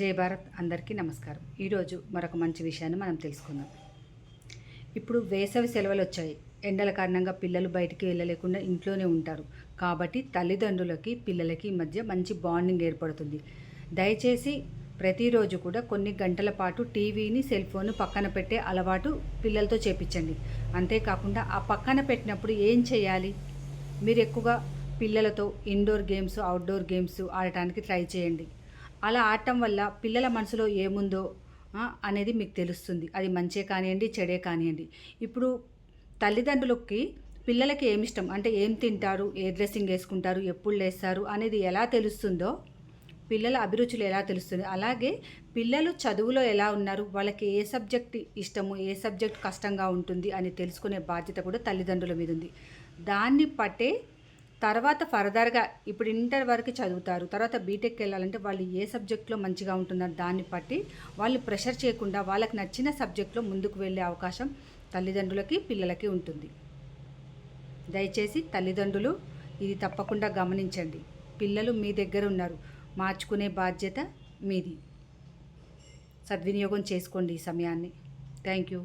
జై భారత్. అందరికీ నమస్కారం. ఈరోజు మరొక మంచి విషయాన్ని మనం తెలుసుకుందాం. ఇప్పుడు వేసవి సెలవులు వచ్చాయి. ఎండల కారణంగా పిల్లలు బయటికి వెళ్ళలేకుండా ఇంట్లోనే ఉంటారు. కాబట్టి తల్లిదండ్రులకి పిల్లలకి మధ్య మంచి బాండింగ్ ఏర్పడుతుంది. దయచేసి ప్రతిరోజు కూడా కొన్ని గంటల పాటు టీవీని, సెల్ ఫోన్ పక్కన పెట్టే అలవాటు పిల్లలతో చేపించండి. అంతేకాకుండా ఆ పక్కన పెట్టినప్పుడు ఏం చేయాలి? మీరు ఎక్కువగా పిల్లలతో ఇండోర్ గేమ్స్, అవుట్డోర్ గేమ్స్ ఆడటానికి ట్రై చేయండి. అలా ఆడటం వల్ల పిల్లల మనసులో ఏముందో అనేది మీకు తెలుస్తుంది. అది మంచే కానివ్వండి, చెడే కానివ్వండి. ఇప్పుడు తల్లిదండ్రులకి పిల్లలకి ఏమిష్టం అంటే ఏం తింటారు, ఏ డ్రెస్సింగ్ వేసుకుంటారు, ఎప్పుడు లేస్తారు అనేది ఎలా తెలుస్తుందో, పిల్లల అభిరుచులు ఎలా తెలుస్తుంది, అలాగే పిల్లలు చదువులో ఎలా ఉన్నారు, వాళ్ళకి ఏ సబ్జెక్ట్ ఇష్టము, ఏ సబ్జెక్ట్ కష్టంగా ఉంటుంది అని తెలుసుకునే బాధ్యత కూడా తల్లిదండ్రుల మీద ఉంది. దాన్ని పట్టే తర్వాత ఫర్దర్గా ఇప్పుడు ఇంటర్ వరకు చదువుతారు, తర్వాత బీటెక్కి వెళ్ళాలంటే వాళ్ళు ఏ సబ్జెక్ట్లో మంచిగా ఉంటున్నారు దాన్ని బట్టి వాళ్ళు ప్రెషర్ చేయకుండా వాళ్ళకి నచ్చిన సబ్జెక్ట్లో ముందుకు వెళ్ళే అవకాశం తల్లిదండ్రులకి పిల్లలకి ఉంటుంది. దయచేసి తల్లిదండ్రులు ఇది తప్పకుండా గమనించండి. పిల్లలు మీ దగ్గర ఉన్నారు, మార్చుకునే బాధ్యత మీది. సద్వినియోగం చేసుకోండి ఈ సమయాన్ని. Thank you.